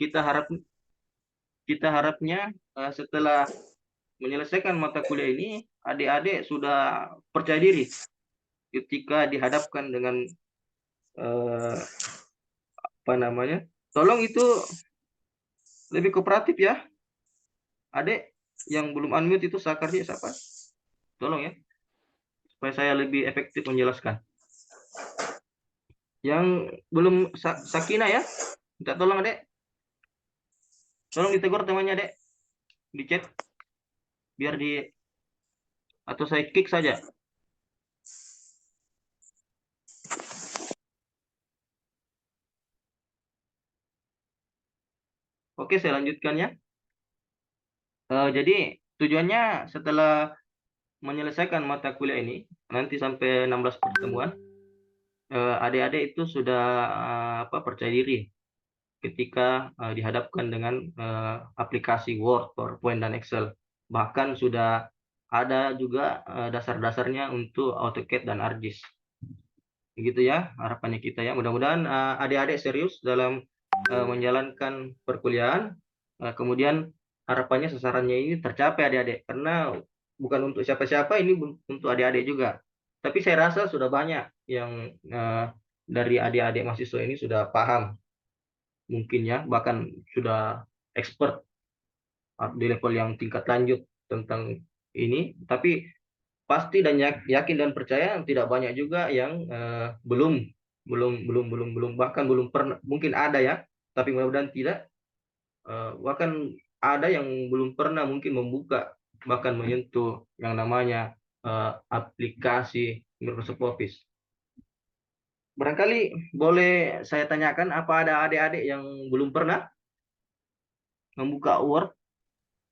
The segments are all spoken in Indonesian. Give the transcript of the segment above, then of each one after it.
kita harapnya setelah menyelesaikan mata kuliah ini, adik-adik sudah percaya diri ketika dihadapkan dengan apa namanya. Tolong itu lebih kooperatif ya, adik yang belum unmute itu Sakardi siapa? Tolong ya, supaya saya lebih efektif menjelaskan. Yang belum Sakina ya, minta tolong adek. Tolong ditegur temannya adek di chat biar di atau saya kick saja. Oke, saya lanjutkan ya. Jadi tujuannya setelah menyelesaikan mata kuliah ini nanti sampai 16 pertemuan, adik-adik itu sudah percaya diri ketika dihadapkan dengan aplikasi Word, PowerPoint, dan Excel. Bahkan sudah ada juga dasar-dasarnya untuk AutoCAD dan ArcGIS. Begitu ya harapannya kita ya. Mudah-mudahan adik-adik serius dalam menjalankan perkuliahan. Kemudian harapannya sasarannya ini tercapai adik-adik. Karena bukan untuk siapa-siapa, ini untuk adik-adik juga. Tapi saya rasa sudah banyak yang dari adik-adik mahasiswa ini sudah paham mungkin ya, bahkan sudah expert di level yang tingkat lanjut tentang ini. Tapi pasti dan yakin dan percaya tidak banyak juga yang belum bahkan belum pernah, mungkin ada ya, tapi mudah-mudahan tidak, bahkan ada yang belum pernah mungkin membuka bahkan menyentuh yang namanya aplikasi Microsoft Office. Barangkali boleh saya tanyakan, apa ada adik-adik yang belum pernah membuka Word,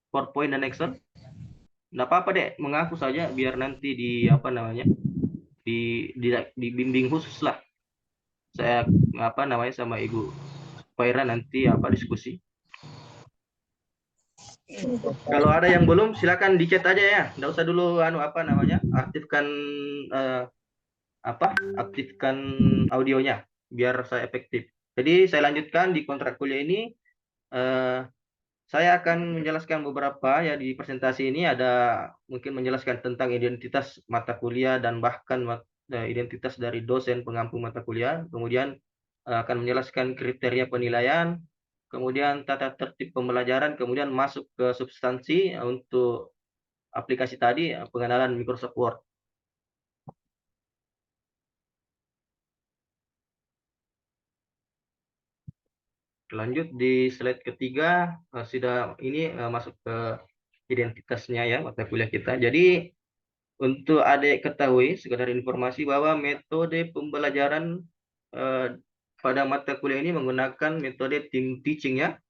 PowerPoint, dan Excel? Nggak apa-apa deh, mengaku saja biar nanti di apa namanya dibimbing khusus lah. Saya sama Ibu Faira nanti diskusi. Kalau ada yang belum silakan di chat aja ya, nggak usah dulu aktifkan aktifkan audionya biar saya efektif. Jadi saya lanjutkan di kontrak kuliah ini. Saya akan menjelaskan beberapa ya di presentasi ini, ada mungkin menjelaskan tentang identitas mata kuliah dan bahkan identitas dari dosen pengampu mata kuliah. Kemudian akan menjelaskan kriteria penilaian, kemudian tata tertib pembelajaran, kemudian masuk ke substansi untuk aplikasi tadi, pengenalan Microsoft Word. Lanjut di slide ketiga, sudah ini masuk ke identitasnya ya mata kuliah kita. Jadi untuk adik ketahui, sekedar informasi bahwa metode pembelajaran pada mata kuliah ini menggunakan metode team teaching ya.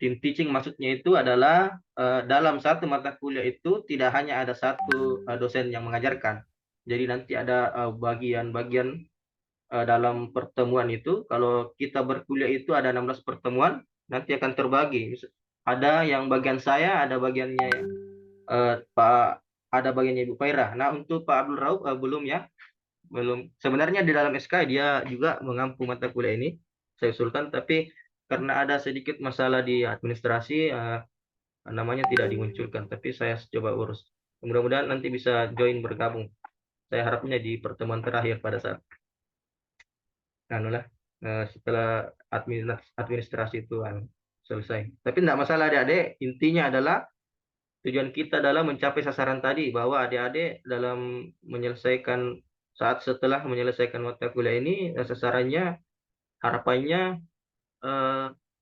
Team teaching maksudnya itu adalah dalam satu mata kuliah itu tidak hanya ada satu dosen yang mengajarkan. Jadi nanti ada bagian-bagian dalam pertemuan itu. Kalau kita berkuliah itu ada 16 pertemuan, nanti akan terbagi. Ada yang bagian saya, ada bagiannya ada bagiannya Ibu Faira. Nah, untuk Pak Abdul Rauf belum ya, belum. Sebenarnya di dalam SK dia juga mengampu mata kuliah ini, saya usulkan, tapi karena ada sedikit masalah di administrasi, namanya tidak dimunculkan. Tapi saya coba urus. Mudah-mudahan nanti bisa join bergabung. Saya harapnya di pertemuan terakhir pada saat setelah administrasi itu selesai. Tapi tidak masalah adik-adik. Intinya adalah tujuan kita adalah mencapai sasaran tadi, bahwa adik-adik dalam menyelesaikan setelah menyelesaikan mata kuliah ini, sasarannya harapannya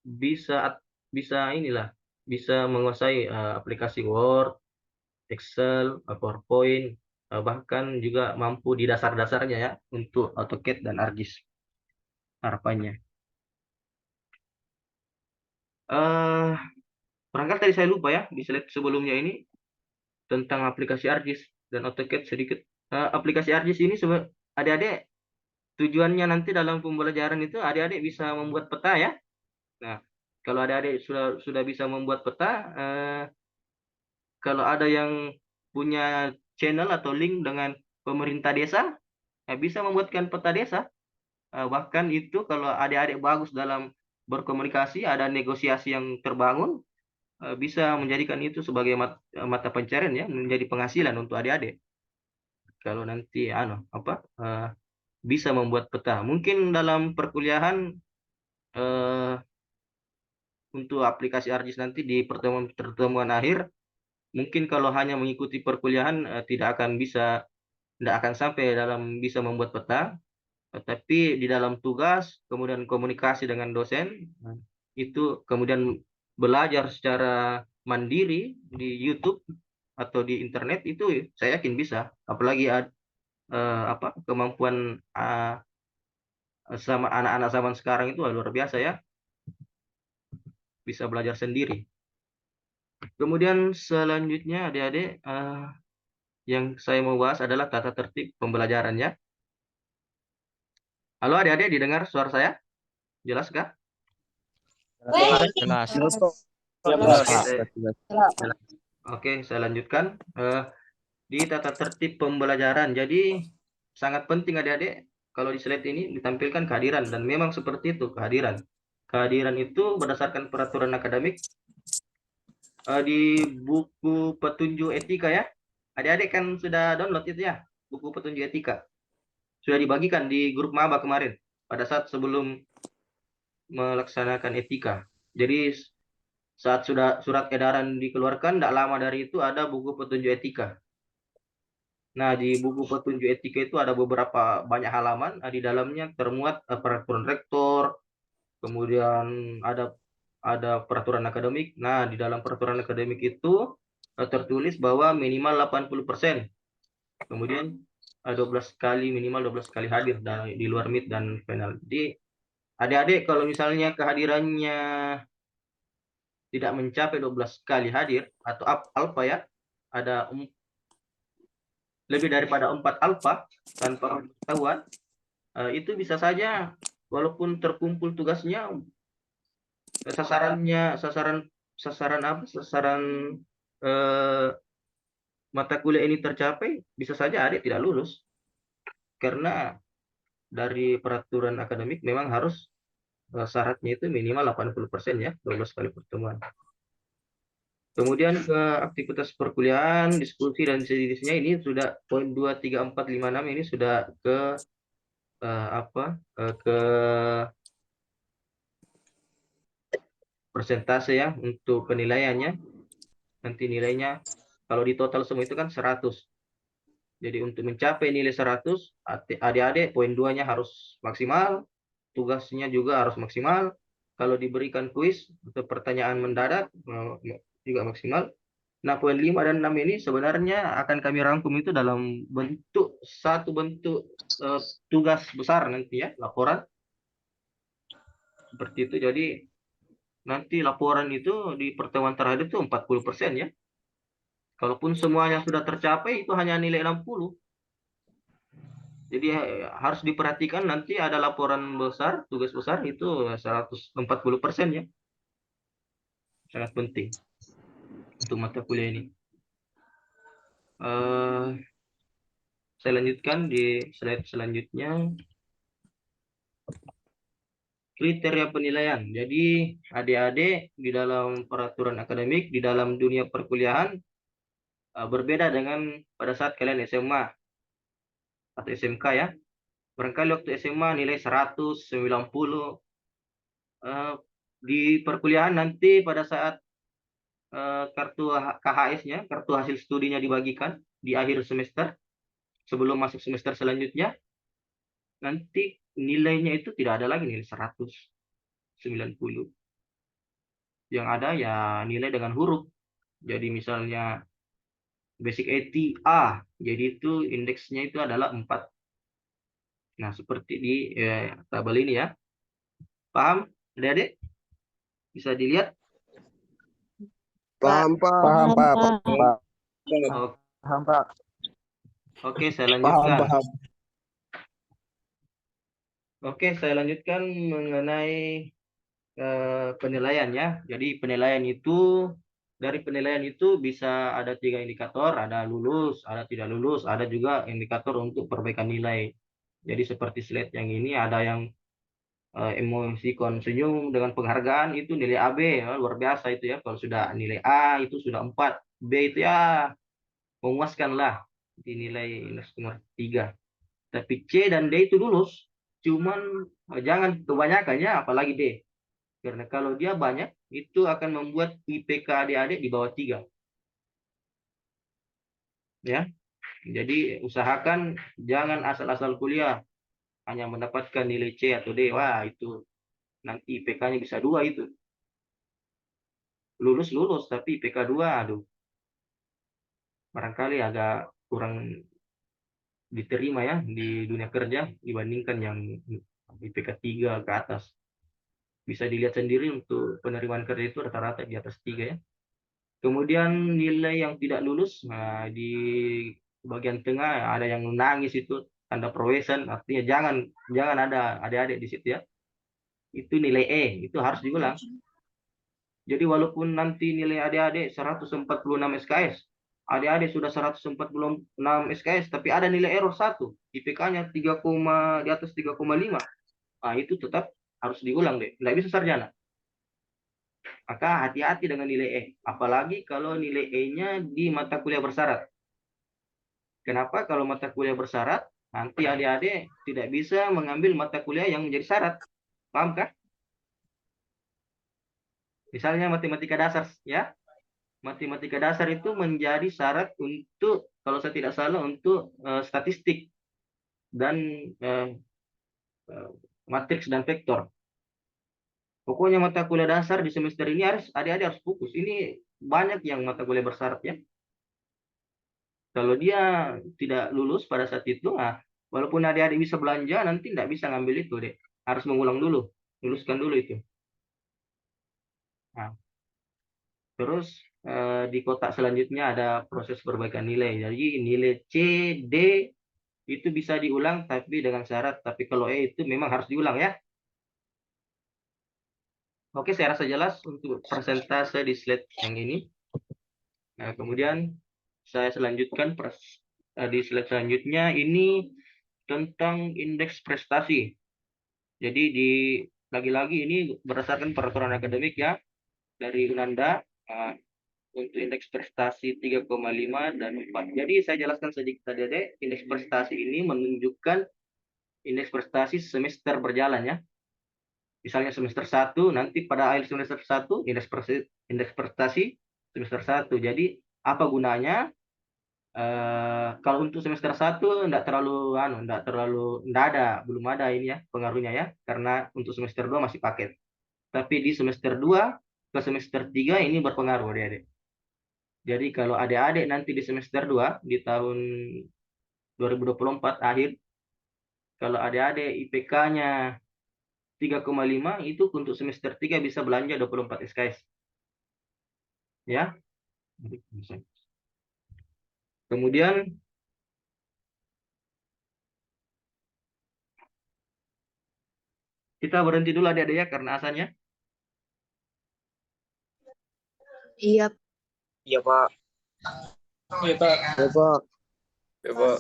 bisa bisa menguasai aplikasi Word, Excel, PowerPoint, bahkan juga mampu di dasar-dasarnya ya untuk AutoCAD dan ArcGIS harapannya. Barangkali tadi saya lupa ya di slide sebelumnya ini tentang aplikasi ArcGIS dan AutoCAD sedikit. Aplikasi ArcGIS ini adik-adik tujuannya nanti dalam pembelajaran itu adik-adik bisa membuat peta ya. Nah, kalau adik-adik sudah bisa membuat peta, kalau ada yang punya channel atau link dengan pemerintah desa, bisa membuatkan peta desa. Bahkan itu kalau adik-adik bagus dalam berkomunikasi, ada negosiasi yang terbangun, bisa menjadikan itu sebagai mata pencarian ya, menjadi penghasilan untuk adik-adik. Kalau nanti bisa membuat peta. Mungkin dalam perkuliahan untuk aplikasi ArcGIS nanti di pertemuan akhir, mungkin kalau hanya mengikuti perkuliahan tidak akan sampai dalam bisa membuat peta, tetapi di dalam tugas, kemudian komunikasi dengan dosen, itu kemudian belajar secara mandiri di YouTube atau di internet, itu saya yakin bisa. Apalagi kemampuan sama anak-anak zaman sekarang itu luar biasa ya, bisa belajar sendiri. Kemudian selanjutnya adik-adik, yang saya mau bahas adalah tata tertib pembelajarannya. Halo adik-adik, didengar suara saya? Jelas kah? Jelas. Oke, saya lanjutkan. Di tata tertib pembelajaran, jadi sangat penting adik-adik, kalau di slide ini ditampilkan kehadiran, dan memang seperti itu kehadiran. Kehadiran itu berdasarkan peraturan akademik di buku petunjuk etika ya. Adik-adik kan sudah download itu ya, buku petunjuk etika. Sudah dibagikan di grup maba kemarin, pada saat sebelum melaksanakan etika. Jadi saat surat edaran dikeluarkan, tidak lama dari itu ada buku petunjuk etika. Nah, di buku petunjuk etika itu ada beberapa banyak halaman, di dalamnya termuat peraturan rektor, kemudian ada peraturan akademik. Nah, di dalam peraturan akademik itu tertulis bahwa minimal 80%. Kemudian 12 kali, minimal 12 kali hadir di luar meet dan final. Jadi adik-adik kalau misalnya kehadirannya tidak mencapai 12 kali hadir atau alfa ya, ada lebih daripada 4 alfa tanpa pengetahuan, itu bisa saja walaupun terkumpul tugasnya, sasaran mata kuliah ini tercapai, bisa saja adik tidak lulus karena dari peraturan akademik memang harus syaratnya itu minimal 80% ya, 12 kali pertemuan. Kemudian ke aktivitas perkuliahan, diskusi dan sejenisnya, ini sudah poin 2, 3, 4, 5, 6 ini sudah ke ke persentase ya untuk penilaiannya. Nanti nilainya kalau di total semua itu kan 100. Jadi untuk mencapai nilai 100, adik-adik poin 2-nya harus maksimal, tugasnya juga harus maksimal. Kalau diberikan kuis atau pertanyaan mendadak juga maksimal. Nah, poin 5 dan 6 ini sebenarnya akan kami rangkum itu dalam satu bentuk tugas besar nanti ya, laporan. Seperti itu. Jadi nanti laporan itu di pertemuan terakhir itu 40% ya. Kalaupun semuanya sudah tercapai itu hanya nilai 60. Jadi harus diperhatikan nanti ada laporan besar, tugas besar itu 140% ya. Sangat penting untuk mata kuliah ini. Saya lanjutkan di slide selanjutnya. Kriteria penilaian. Jadi adik-adik di dalam peraturan akademik, di dalam dunia perkuliahan berbeda dengan pada saat kalian SMA atau SMK ya. Barangkali waktu SMA nilai 190. Di perkuliahan nanti pada saat kartu KHS-nya, kartu hasil studinya dibagikan di akhir semester, sebelum masuk semester selanjutnya, nanti nilainya itu tidak ada lagi nilai 190. Yang ada ya nilai dengan huruf. Jadi misalnya basic IT A, jadi itu indeksnya itu adalah 4. Nah, seperti di tabel ini ya. Paham, adik-adik? Bisa dilihat? Paham, Pak. Paham, Pak. Paham, Pak. Oke, saya lanjutkan. Oke, saya lanjutkan mengenai penilaian ya. Jadi dari penilaian itu bisa ada 3 indikator, ada lulus, ada tidak lulus, ada juga indikator untuk perbaikan nilai. Jadi seperti slide yang ini ada yang emosi senyum dengan penghargaan itu nilai AB ya, luar biasa itu ya. Kalau sudah nilai A itu sudah 4, B itu ya memuaskan lah di nilai nomor 3. Tapi C dan D itu lulus, cuman jangan kebanyakan ya, apalagi D. Karena kalau dia banyak, itu akan membuat IPK adik-adik di bawah 3. Ya, jadi usahakan jangan asal-asal kuliah, hanya mendapatkan nilai C atau D. Wah, itu nanti IPK-nya bisa 2 itu. Lulus-lulus, tapi IPK 2, aduh, barangkali agak kurang diterima ya di dunia kerja dibandingkan yang IPK 3 ke atas. Bisa dilihat sendiri untuk penerimaan kerja itu rata-rata di atas 3 ya. Kemudian nilai yang tidak lulus, nah di bagian tengah ada yang nangis itu tanda prowesan, artinya jangan jangan ada adik-adik di situ ya. Itu nilai E, itu harus diulang. Jadi walaupun nanti nilai adik-adik 146 SKS, adik-adik sudah 146 SKS, tapi ada nilai error 1, IPK-nya 3, di atas 3,5. Nah, itu tetap harus diulang deh. Nggak bisa sarjana. Maka hati-hati dengan nilai E. Apalagi kalau nilai E-nya di mata kuliah bersyarat. Kenapa? Kalau mata kuliah bersyarat, nanti adik-adik tidak bisa mengambil mata kuliah yang menjadi syarat. Paham kah? Misalnya matematika dasar, ya. Matematika dasar itu menjadi syarat untuk, kalau saya tidak salah, untuk statistik dan uh, uh, matriks dan vektor. Pokoknya mata kuliah dasar di semester ini harus adik-adik harus fokus. Ini banyak yang mata kuliah bersyarat ya. Kalau dia tidak lulus pada saat itu, nah, walaupun adik-adik bisa belanja, nanti tidak bisa ngambil itu deh. Harus mengulang dulu, luluskan dulu itu. Nah, terus di kotak selanjutnya ada proses perbaikan nilai. Jadi nilai C, D itu bisa diulang tapi dengan syarat. Tapi kalau E itu memang harus diulang ya. Oke, saya rasa jelas untuk persentase di slide yang ini. Nah, kemudian saya selanjutkan di slide selanjutnya ini tentang indeks prestasi. Jadi lagi-lagi ini berdasarkan peraturan akademik ya dari Unanda, untuk indeks prestasi 3,5 dan 4. Jadi saya jelaskan sedikit tadi deh, indeks prestasi ini menunjukkan indeks prestasi semester berjalan ya. Misalnya semester 1, nanti pada akhir semester 1 indeks prestasi semester 1. Jadi apa gunanya? Kalau untuk semester 1 enggak ada, belum ada ini ya pengaruhnya ya, karena untuk semester 2 masih paket. Tapi di semester 2 ke semester 3 ini berpengaruh adik-adik. Jadi kalau adik-adik nanti di semester 2 di tahun 2024 akhir, kalau adik-adik IPK-nya 3,5, itu untuk semester 3 bisa belanja 24 SKS. Ya. Kemudian kita berhenti dulu adik-adik ya karena asalnya. Iya. Iya, Pak. Iya, Pak. Iya, Pak. Iya, Pak.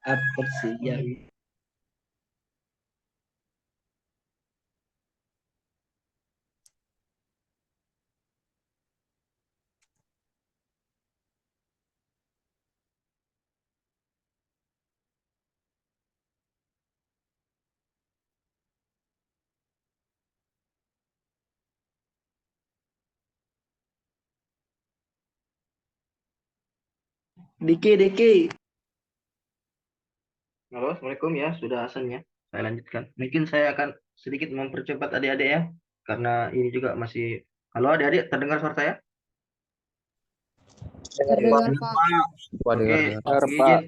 Apa sih ya? Diki, Diki. Halo, Assalamualaikum ya, sudah Hasan ya. Saya lanjutkan. Mungkin saya akan sedikit mempercepat adik-adik ya, karena ini juga masih. Halo adik-adik, terdengar suara saya? Terdengar, Pak. Wah, Oke, dengar, izin, Pak.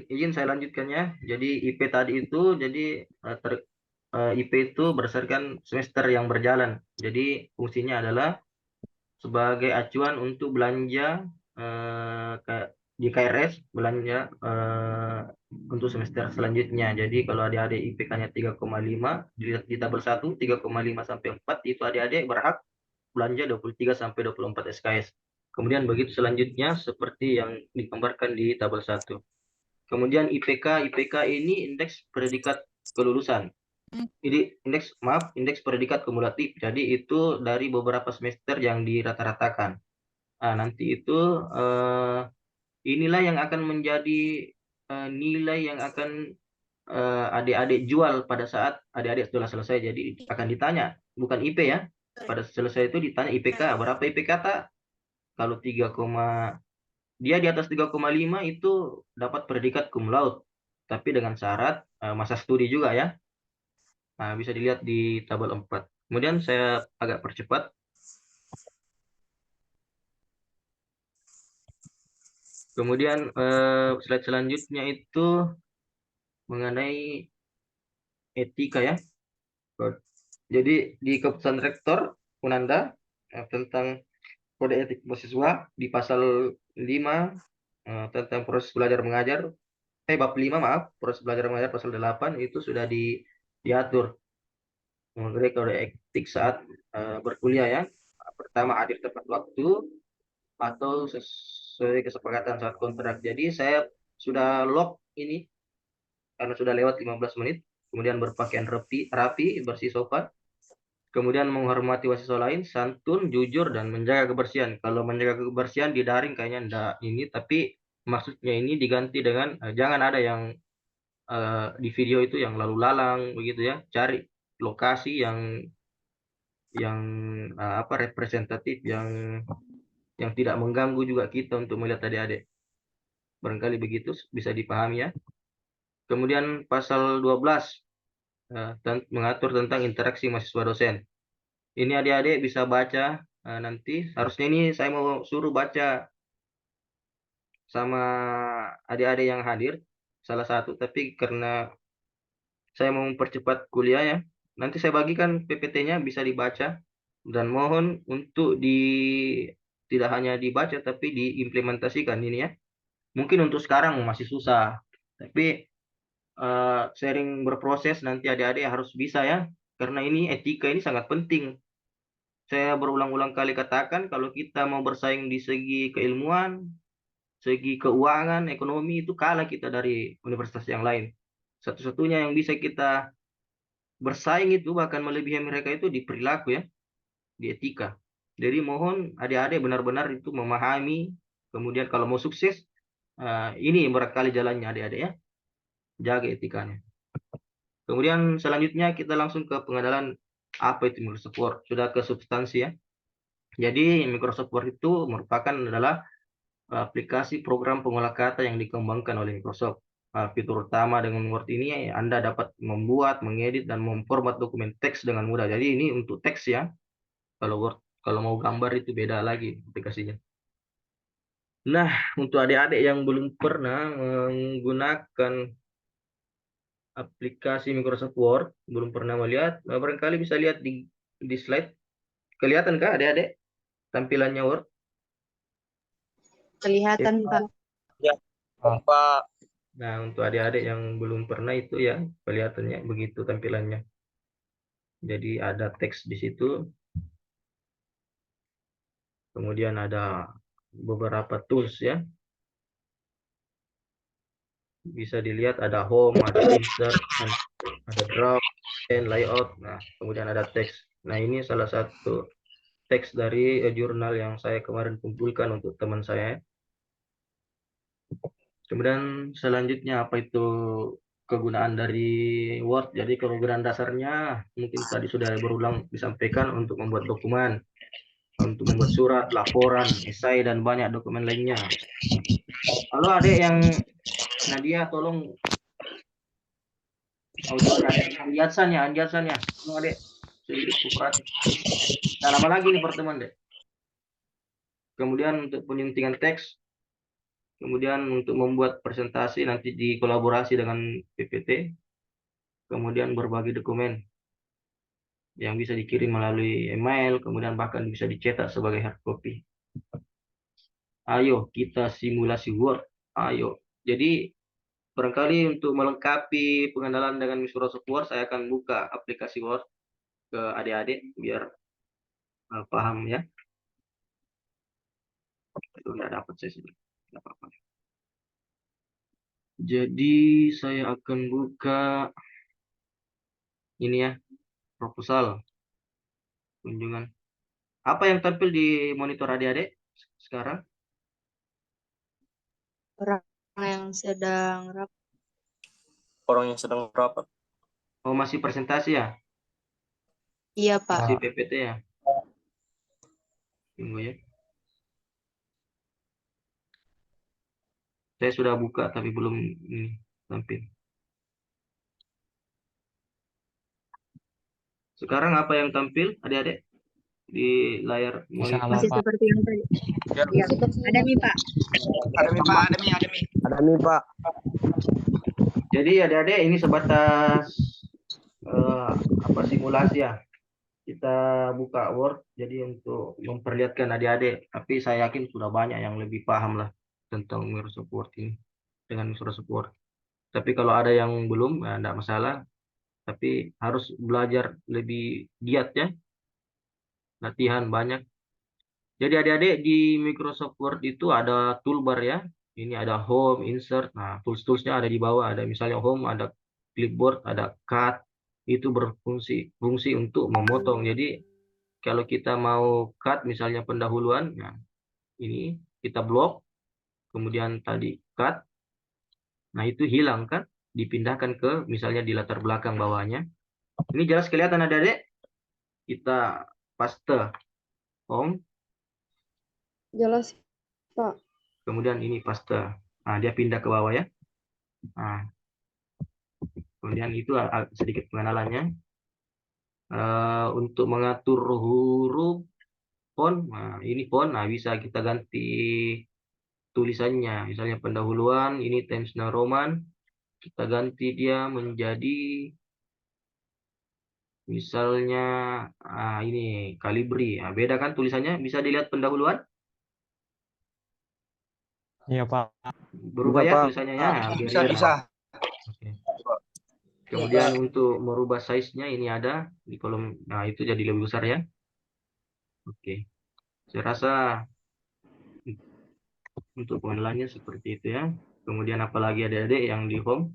izin saya lanjutkan ya. Jadi IP tadi itu, jadi IP itu berdasarkan semester yang berjalan. Jadi fungsinya adalah sebagai acuan untuk belanja di KRS, belanja untuk semester selanjutnya. Jadi kalau adik-adik IPK-nya 3,5 di tabel 1 3,5 sampai 4 itu adik-adik berhak belanja 23 sampai 24 SKS. Kemudian begitu selanjutnya seperti yang digambarkan di tabel 1. Kemudian IPK ini indeks predikat kelulusan. Jadi indeks predikat kumulatif. Jadi itu dari beberapa semester yang dirata-ratakan. Nah, nanti itu inilah yang akan menjadi nilai yang akan adik-adik jual pada saat adik-adik setelah selesai. Jadi akan ditanya, bukan IP ya. Pada selesai itu ditanya IPK, berapa IPK tak? Kalau dia di atas 3,5 itu dapat predikat cum laude. Tapi dengan syarat masa studi juga ya. Nah, bisa dilihat di tabel 4. Kemudian saya agak percepat. Kemudian slide selanjutnya itu mengenai etika ya. Jadi di keputusan rektor Unanda tentang kode etik mahasiswa di pasal 5 tentang proses belajar mengajar, bab 5 maaf, proses belajar mengajar pasal 8 itu sudah diatur mengenai kode etik saat berkuliah ya. Pertama, hadir tepat waktu atau sesuai kesepakatan saat kontrak. Jadi saya sudah lock ini karena sudah lewat 15 menit. Kemudian berpakaian rapi, bersih sopan. Kemudian menghormati mahasiswa lain, santun, jujur, dan menjaga kebersihan. Kalau menjaga kebersihan di daring kayaknya enggak ini, tapi maksudnya ini diganti dengan jangan ada yang di video itu yang lalu lalang begitu ya. Cari lokasi yang representatif yang tidak mengganggu juga kita untuk melihat adik-adik. Barangkali begitu bisa dipahami ya. Kemudian pasal 12 mengatur tentang interaksi mahasiswa dosen. Ini adik-adik bisa baca nanti. Harusnya ini saya mau suruh baca sama adik-adik yang hadir salah satu, tapi karena saya mau mempercepat kuliah ya, nanti saya bagikan PPT-nya bisa dibaca dan mohon untuk tidak hanya dibaca tapi diimplementasikan ini ya. Mungkin untuk sekarang masih susah, tapi sering berproses nanti adik-adik harus bisa ya, karena ini etika ini sangat penting. Saya berulang-ulang kali katakan kalau kita mau bersaing di segi keilmuan, segi keuangan, ekonomi itu kalah kita dari universitas yang lain. Satu-satunya yang bisa kita bersaing itu bahkan melebihi mereka itu di perilaku ya, di etika. Jadi mohon adik-adik benar-benar itu memahami, kemudian kalau mau sukses, ini barangkali jalannya adik-adik ya, jaga etikanya. Kemudian selanjutnya kita langsung ke pengenalan apa itu Microsoft Word. Sudah ke substansi ya. Jadi Microsoft Word itu merupakan adalah aplikasi program pengolah kata yang dikembangkan oleh Microsoft. Fitur utama dengan Word ini Anda dapat membuat, mengedit, dan memformat dokumen teks dengan mudah. Jadi ini untuk teks ya. Kalau Word, kalau mau gambar itu beda lagi aplikasinya. Nah, untuk adik-adik yang belum pernah menggunakan aplikasi Microsoft Word, belum pernah melihat, barangkali bisa lihat di slide. Kelihatan kah adik-adik tampilannya Word? Kelihatan, Pak. Ya, Pak. Nah, untuk adik-adik yang belum pernah itu ya, kelihatannya begitu tampilannya. Jadi ada teks di situ, kemudian ada beberapa tools ya. bisa dilihat ada home, ada insert, ada draw, and layout. Nah, kemudian ada teks. Nah, ini salah satu teks dari jurnal yang saya kemarin kumpulkan untuk teman saya. Kemudian selanjutnya apa itu kegunaan dari Word. Jadi kegunaan dasarnya mungkin tadi sudah berulang disampaikan untuk membuat dokumen, untuk membuat surat, laporan, esai, dan banyak dokumen lainnya. Halo adik yang Nadia, tolong audionya, Andiatsan ya. Tolong adik, sedikit kooperatif. Nah, lama lagi nih pertemuan deh. Kemudian untuk penyuntingan teks, kemudian untuk membuat presentasi nanti dikolaborasi dengan PPT, kemudian berbagi dokumen yang bisa dikirim melalui email, kemudian bahkan bisa dicetak sebagai hard copy. Ayo kita simulasi Word. Ayo. Jadi barangkali untuk melengkapi pengenalan dengan Microsoft Word, saya akan buka aplikasi Word ke adik-adik biar paham ya. Itu nggak dapat saya sudah. Nggak apa-apa. Jadi saya akan buka ini ya, proposal kunjungan. Apa yang tampil di monitor adik-adik sekarang? Orang yang sedang rapat. Orang yang sedang rapat. Oh, masih presentasi ya? Iya, Pak. Masih PPT ya? Tunggu ya. Saya sudah buka tapi belum ini tampil. Sekarang apa yang tampil adik-adik di layar monitor? Masih seperti yang tadi. Ya. Ya, ada nih, Pak. Ada nih Pak. Jadi adik-adik ini sebatas simulasi ya. Kita buka Word jadi untuk memperlihatkan adik-adik. Tapi saya yakin sudah banyak yang lebih paham lah tentang Microsoft Word ini dengan Microsoft Word. Tapi kalau ada yang belum, ya enggak masalah. Tapi harus belajar lebih giat ya. Latihan banyak. Jadi adik-adik di Microsoft Word itu ada toolbar ya. Ini ada home, insert. Nah, tools-toolsnya ada di bawah. Ada misalnya home, ada clipboard, ada cut. Itu berfungsi untuk memotong. Jadi kalau kita mau cut misalnya pendahuluan, nah ini kita blok, kemudian tadi cut. Nah, itu hilang kan? Dipindahkan ke misalnya di latar belakang bawahnya. Ini jelas kelihatan adik-adik. Kita paste home, Jelas, Pak. kemudian ini paste. Nah, dia pindah ke bawah ya. Nah, kemudian itu sedikit pengenalannya. Untuk mengatur huruf font, nah ini font, nah bisa kita ganti tulisannya. Misalnya pendahuluan, ini Times New Roman, kita ganti dia menjadi misalnya ini Calibri. Nah, beda kan tulisannya? Bisa dilihat pendahuluan? Iya, Pak. Berubah Bisa, ya Pak. tulisannya ya. Biar Bisa, lihat. bisa. Oke. Kemudian untuk merubah size-nya ini ada di kolom. Nah, itu jadi lebih besar ya. Oke. Saya rasa untuk pengenalannya seperti itu ya. Kemudian apalagi adik-adik yang di home.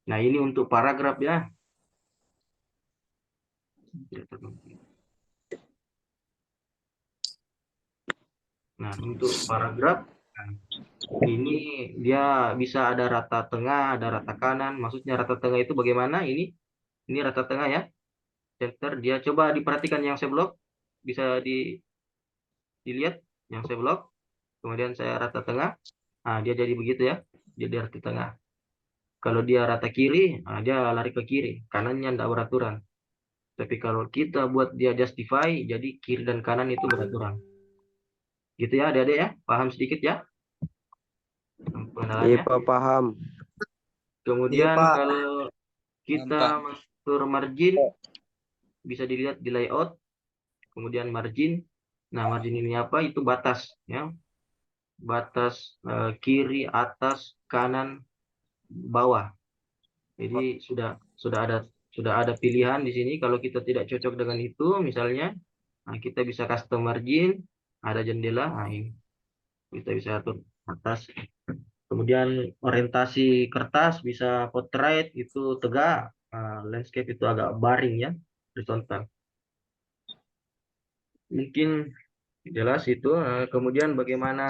Nah, ini untuk paragraf ya. Nah, untuk paragraf, nah, ini dia bisa ada rata tengah, ada rata kanan. Maksudnya rata tengah itu bagaimana? Ini rata tengah ya. Center, dia coba diperhatikan yang saya blok. Bisa dilihat yang saya blok. Kemudian saya rata tengah. Nah, dia jadi begitu ya. Jadi rata tengah. Kalau dia rata kiri, nah dia lari ke kiri. Kanannya tidak beraturan. Tapi kalau kita buat dia justify, jadi kiri dan kanan itu beraturan. Gitu ya adik-adik ya. Paham sedikit ya pengenalannya. Iya Pak, paham. Kemudian Iya, Pak. kalau kita masuk margin, bisa dilihat di layout. Kemudian margin. Nah, margin ini apa? Itu batas ya. Batas kiri, atas, kanan, bawah. Jadi sudah ada pilihan di sini. Kalau kita tidak cocok dengan itu, misalnya, nah kita bisa custom margin, ada jendela, nah ini kita bisa atur atas, Kemudian orientasi kertas bisa portrait itu tegak, landscape itu agak baring ya, horizontal. Mungkin jelas itu. Kemudian bagaimana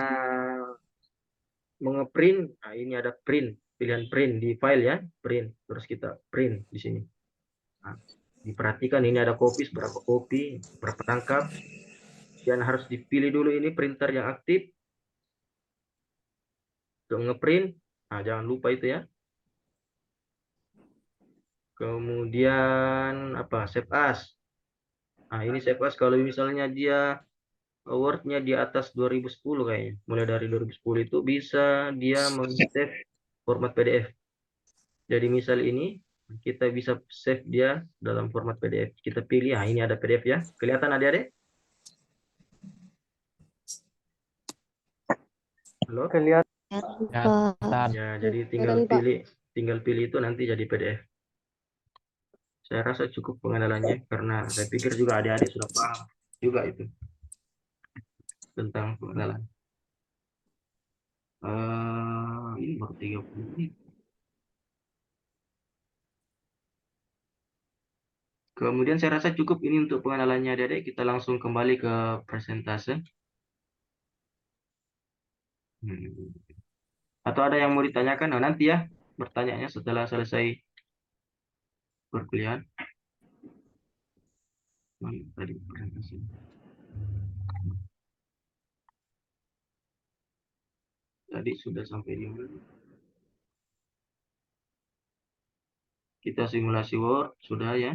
mengeprint? Nah, ini ada print, pilihan print di file ya, print. Terus kita print di sini. Nah, diperhatikan ini ada kopi, berapa tangkap. Dan harus dipilih dulu ini printer yang aktif untuk ngeprint. Nah, jangan lupa itu ya. Kemudian apa? Save as. Nah, ini save as kalau misalnya dia Word-nya di atas 2010 kayaknya. Mulai dari 2010 itu bisa dia meng-save format PDF. Jadi misal ini kita bisa save dia dalam format PDF. Kita pilih, nah ini ada PDF ya. Kelihatan adik-adik? Halo? Kelihatan. Ya, jadi Kelihatan, Pak. tinggal pilih itu nanti jadi PDF. Saya rasa cukup pengenalannya karena saya pikir juga adik-adik sudah paham juga itu tentang pengenalan. Ini baru 30 menit. Kemudian saya rasa cukup ini untuk pengenalannya adik-adik. Kita langsung kembali ke presentase. Atau ada yang mau ditanyakan? Nah, nanti ya bertanyanya setelah selesai perkuliahan. Tadi presentasi. Tadi sudah sampai di mana? Kita simulasi Word, sudah ya.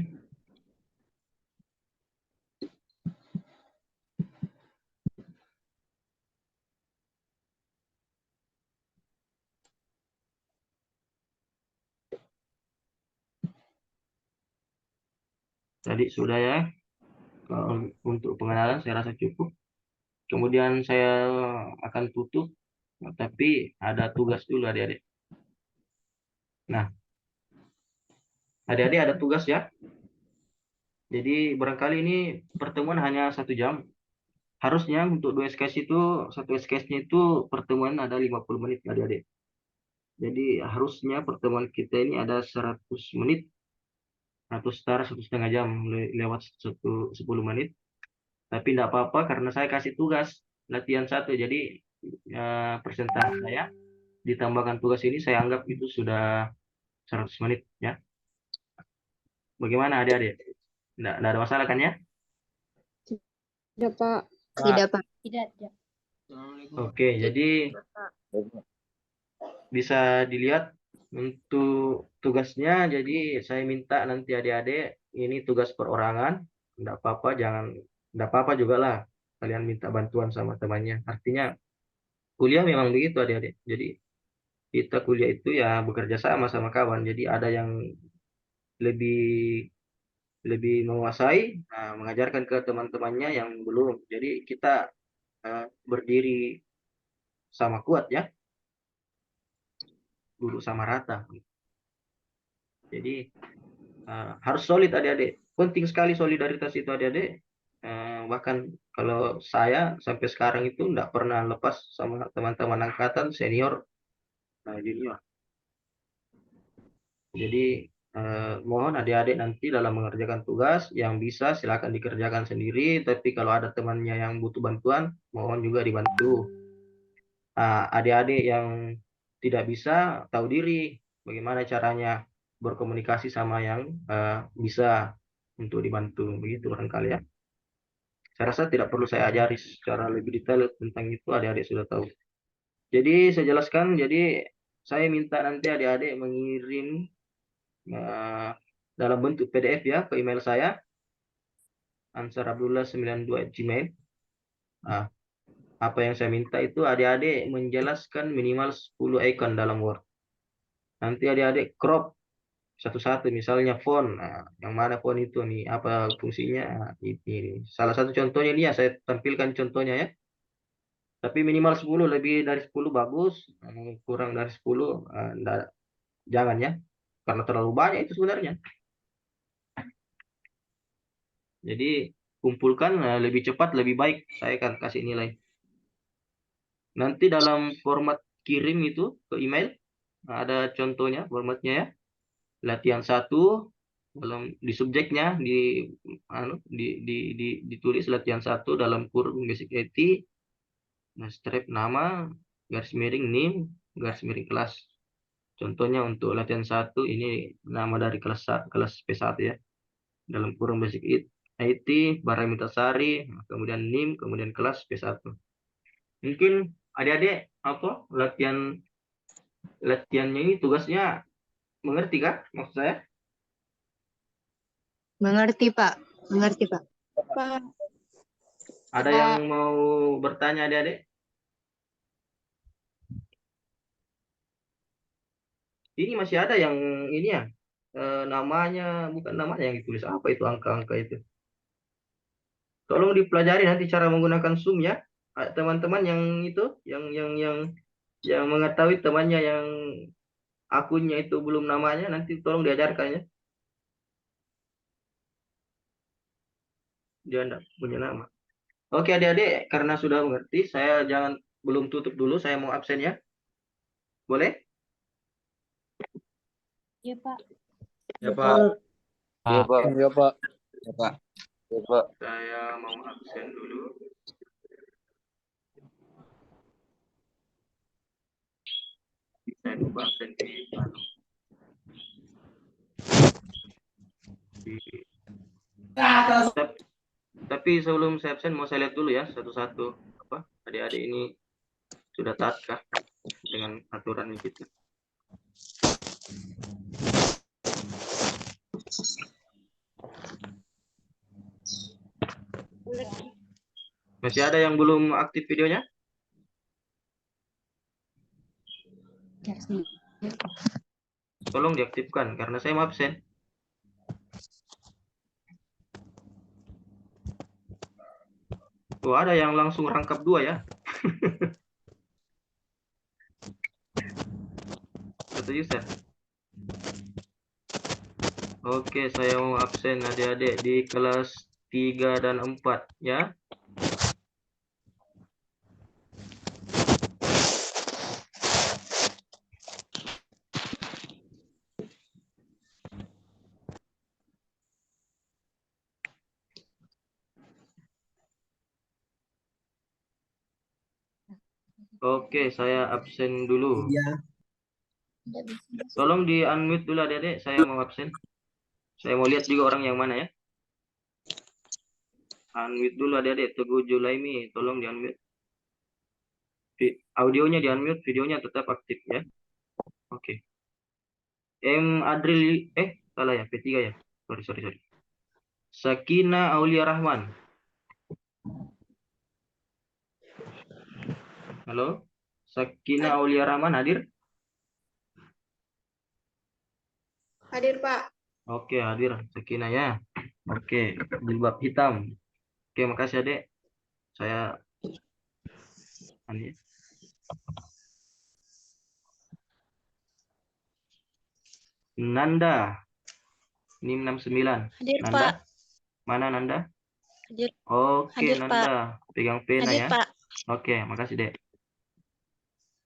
Tadi sudah ya. Untuk pengenalan saya rasa cukup. Kemudian saya akan tutup, tapi ada tugas dulu adik-adik. Nah, adik-adik ada tugas ya. Jadi barangkali ini pertemuan hanya 1 jam. Harusnya untuk satu SKS-nya itu pertemuan ada 50 menit adik-adik. Jadi harusnya pertemuan kita ini ada 100 menit atau setara 1,5 jam lewat 10 menit. Tapi tidak apa-apa karena saya kasih tugas latihan 1. Jadi presentasi saya ditambahkan tugas ini saya anggap itu sudah 100 menit ya. Bagaimana adik-adik? Tidak ada masalah kan ya? Tidak, Pak. Tidak, Pak. Oke, jadi bisa dilihat untuk tugasnya. Jadi saya minta nanti adik-adik ini tugas perorangan. Tidak apa-apa, tidak apa-apa juga lah kalian minta bantuan sama temannya. Artinya kuliah memang begitu adik-adik. Jadi kita kuliah itu ya bekerja sama sama kawan. Jadi ada yang lebih lebih menguasai, mengajarkan ke teman-temannya yang belum. Jadi kita berdiri sama kuat ya, duduk sama rata. Jadi harus solid adik-adik. Penting sekali solidaritas itu adik-adik. Bahkan kalau saya sampai sekarang itu tidak pernah lepas sama teman-teman angkatan senior, junior. Jadi mohon adik-adik nanti dalam mengerjakan tugas yang bisa silakan dikerjakan sendiri. Tapi kalau ada temannya yang butuh bantuan, mohon juga dibantu. Adik-adik yang tidak bisa tahu diri, bagaimana caranya berkomunikasi sama yang bisa untuk dibantu. Begitu barangkali ya. Saya rasa tidak perlu saya ajari secara lebih detail tentang itu, adik-adik sudah tahu. Jadi saya jelaskan, jadi saya minta nanti adik-adik mengirim dalam bentuk PDF ya ke email saya ansarabdullah92@gmail. Apa yang saya minta itu adik-adik menjelaskan minimal 10 icon dalam Word. Nanti adik-adik crop satu-satu, misalnya font. Yang mana font itu nih, apa fungsinya? Ini salah satu contohnya ini ya, saya tampilkan contohnya ya. Tapi minimal 10, lebih dari 10 bagus, kurang dari 10 jangan ya. Karena terlalu banyak itu sebenarnya. Jadi kumpulkan lebih cepat lebih baik, saya akan kasih nilai. Nanti dalam format kirim itu ke email. Nah, ada contohnya, formatnya ya. Latihan 1 di subjeknya ditulis latihan 1 dalam kurung basic IT. Nah, strip nama, garis miring NIM, garis miring kelas. Contohnya untuk latihan 1 ini nama dari kelas P1 ya. Dalam kurung basic IT, Baramita Sari, kemudian NIM, kemudian kelas P1. Mungkin adik-adik latihannya ini tugasnya mengerti kan maksud saya? Mengerti, Pak. Mengerti, Pak. Pak. Ada Pak. yang mau bertanya adik-adik? Ini masih ada yang ini ya, namanya bukan namanya yang ditulis, apa itu angka-angka itu? Tolong dipelajari nanti cara menggunakan Zoom ya. Teman-teman yang itu yang mengetahui temannya yang akunnya itu belum namanya, nanti tolong diajarkan ya. Dia enggak punya nama. Oke adik-adik, karena sudah mengerti, saya belum tutup dulu, saya mau absen ya. Boleh? Ya, Pak. Ya, Pak. Ya, Pak. Ya, Pak. Ya, Pak. Ya, Pak. Saya mau absen dulu. Saya lupa absen tapi sebelum saya absen mau saya lihat dulu ya satu-satu apa adik-adik ini sudah taat kah dengan aturan kita. Masih ada yang belum aktif videonya? Tolong diaktifkan karena saya mau absen. Oh, ada yang langsung rangkap 2 ya. Satu user. Oke, saya mau absen adik-adik di kelas 3 dan 4 ya. Oke, saya absen dulu. Tolong di unmute dulu adik-adik, saya mau absen. Saya mau lihat juga orang yang mana ya. Unmute dulu adik-adik, Teguh Julaimi, tolong di unmute. Audionya di unmute, videonya tetap aktif ya. Oke. Adril, salah ya, P3 ya. Sorry. Sakina Aulia Rahman. Halo? Sakina Aulia Rahman hadir? Hadir, Pak. Oke, hadir Sakina ya. Oke, jilbab hitam. Oke, makasih Adek. Saya Nanda. NIM 69. Hadir, Nanda? Pak. Mana Nanda? Hadir. Oke, Hadir, Nanda. Pegang pena Hadir, ya. Pak. Oke, makasih, Dek.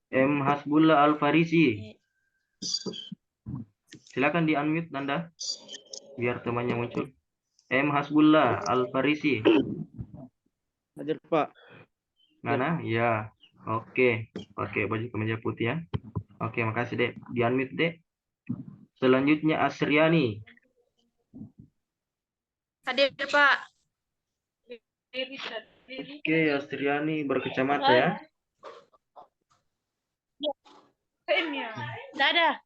M. Hasbullah Al-Farisi. Silakan di-unmute, Nanda. Biar temannya muncul. M. Hasbullah Al-Farisi. Hadir, Pak. Mana? Ya. Oke. Pakai baju kemeja putih ya. Oke, makasih, Dek. Di-unmute, Dek. Selanjutnya Asriani. Hadir, Pak. Oke, Asriani berkacamata ya. Dadah.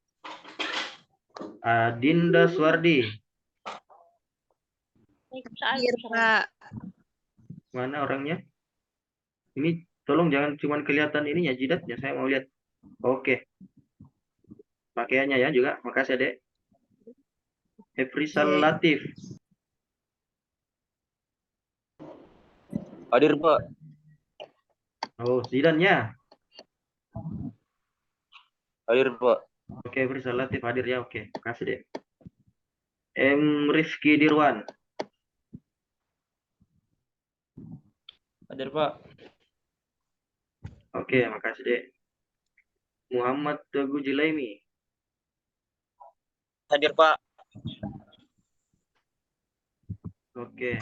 Adinda Suwardi. Hadir, Pak. Mana orangnya? Ini tolong jangan cuma kelihatan ininya jidatnya, saya mau lihat. Oke. Pakaiannya ya juga. Makasih, Dek. Efrisal Latif. Hadir, Pak. Oh, Zidannya. Hadir, Pak. Oke, Efrisal Latif hadir ya. Oke, makasih, Dek. M. Rifki Dirwan. Hadir, Pak. Oke, makasih, Dek. Muhammad Teguh Julaimi. Hadir, Pak. Oke.